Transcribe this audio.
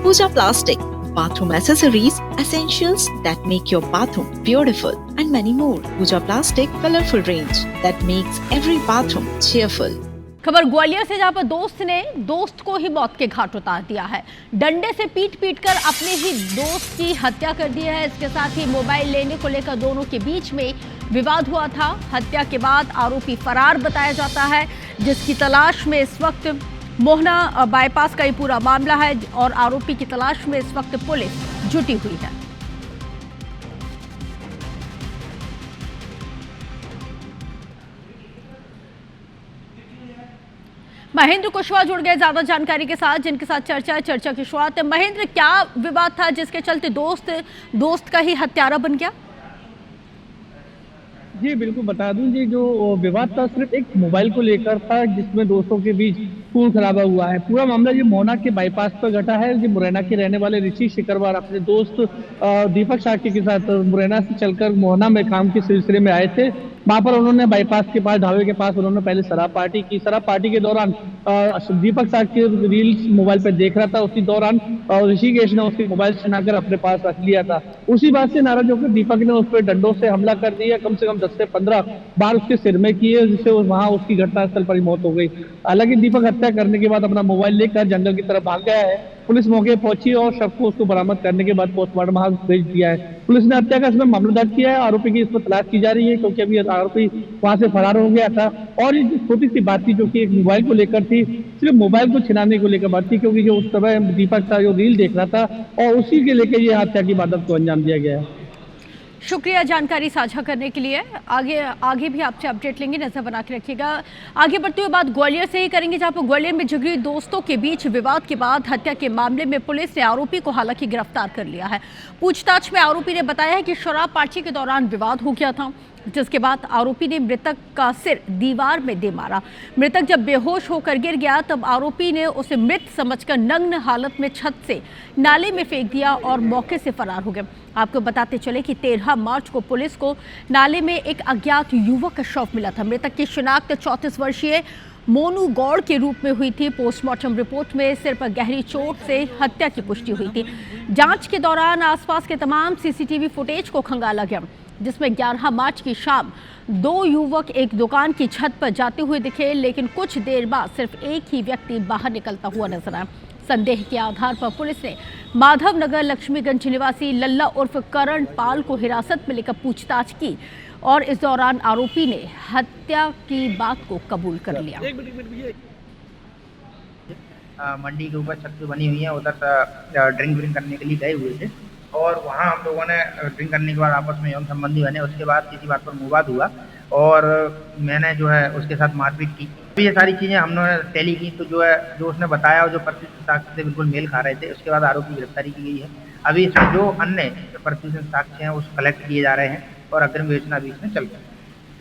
Pooja Plastic, bathroom accessories, essentials that make your bathroom beautiful, and many more. Pooja Plastic colorful range that makes every bathroom cheerful. खबर ग्वालियर से, जहां पर दोस्त ने दोस्त को ही मौत के घाट उतार दिया है। डंडे से पीट पीट कर अपने ही दोस्त की हत्या कर दी है। इसके साथ ही मोबाइल लेने को लेकर दोनों के बीच में विवाद हुआ था। हत्या के बाद आरोपी फरार बताया जाता है, जिसकी तलाश में इस वक्त मोहना बाईपास का ये पूरा मामला है और आरोपी की तलाश में इस वक्त पुलिस जुटी हुई है। महेंद्र कुशवाहा जुड़ गए ज्यादा जानकारी के साथ, जिनके साथ चर्चा की शुरुआत है। महेंद्र, क्या विवाद था जिसके चलते दोस्त का ही हत्यारा बन गया? जी बिल्कुल बता दूं जी, जो विवाद था सिर्फ एक मोबाइल को लेकर था, जिसमें दोस्तों के बीच खून खराबा हुआ है। पूरा मामला ये मोहना के बाईपास पर घटा है। जो मुरैना के रहने वाले ऋषि शिकरवार अपने दोस्त दीपक साकी के साथ मुरैना से चलकर मोहना में काम के सिलसिले में आए थे। वहां पर उन्होंने बाईपास के पास, ढाबे के पास उन्होंने पहले शराब पार्टी की। शराब पार्टी के दौरान दीपक साकी रील्स मोबाइल पर देख रहा था। उसी दौरान ऋषिकेश ने उसके मोबाइल छीनाकर अपने पास रख लिया था। उसी बात से नाराज होकर दीपक ने उस पर डंडों से हमला कर दिया। कम से कम 10 से 15 बार उसके सिर में किए, जिससे वहां उसकी घटनास्थल पर ही मौत हो गई। हालांकि दीपक हत्या करने के बाद अपना मोबाइल लेकर जंगल की तरफ भाग गया है। पुलिस मौके पहुंची और शव को उसको बरामद करने के बाद पोस्टमार्टम भेज दिया है। पुलिस ने हत्या का इसमें मामला दर्ज किया है। आरोपी की इसमें तलाश की जा रही है, क्योंकि अभी आरोपी वहां से फरार हो गया था। और ये छोटी सी बात थी, जो कि एक मोबाइल को लेकर थी, सिर्फ मोबाइल को छिनाने को लेकर बात थी, क्योंकि जो उस समय दीपक था जो रील देख रहा था, और उसी के लेकर ये हत्या की वारदात को अंजाम दिया गया है। शुक्रिया जानकारी साझा करने के लिए। आगे भी आपसे अपडेट लेंगे, नजर बना के रखिएगा। आगे बढ़ते हुए बात ग्वालियर से ही करेंगे, जहां पर ग्वालियर में जिगरी दोस्तों के बीच विवाद के बाद हत्या के मामले में पुलिस ने आरोपी को हालांकि गिरफ्तार कर लिया है। पूछताछ में आरोपी ने बताया है कि शराब पार्टी के दौरान विवाद हो गया था, जिसके बाद आरोपी ने मृतक का सिर दीवार में दे मारा। मृतक जब बेहोश होकर गिर गया, तब आरोपी ने उसे मृत समझकर नग्न हालत में छत से नाले में फेंक दिया और मौके से फरार हो गया। आपको बताते चले कि 13 मार्च को पुलिस को नाले में एक अज्ञात युवक का शव मिला था। मृतक की शिनाख्त 34 वर्षीय मोनू गौड़ के रूप में हुई थी। पोस्टमार्टम रिपोर्ट में सिर पर गहरी चोट से हत्या की पुष्टि हुई थी। जांच के दौरान आसपास के तमाम सीसीटीवी फुटेज को खंगाला गया, जिसमें 11 मार्च की शाम 2 युवक एक दुकान की छत पर जाते हुए दिखे, लेकिन कुछ देर बाद सिर्फ एक ही व्यक्ति बाहर निकलता हुआ नजर आया। संदेह के आधार पर पुलिस ने माधव नगर लक्ष्मीगंज निवासी लल्ला उर्फ करण पाल को हिरासत में लेकर पूछताछ की और इस दौरान आरोपी ने हत्या की बात को कबूल कर लिया। मंडी के ऊपर छत बनी हुई है, उधर ड्रिंक करने के लिए गए हुए थे और वहाँ हम लोगों ने ड्रिंक करने के बाद आपस में यौन संबंधी बने। उसके बाद किसी बात पर विवाद हुआ और मैंने जो है उसके साथ मारपीट की। तो ये सारी चीज़ें हमने टैली की, तो जो उसने बताया और जो प्रत्युत साक्ष्य से बिल्कुल मेल खा रहे थे। उसके बाद आरोपी की गिरफ्तारी की गई है। अभी इसमें जो अन्य प्रत्युत साक्ष्य हैं उस कलेक्ट किए जा रहे हैं और अग्रिम विवेचना भी इसमें चल रही है।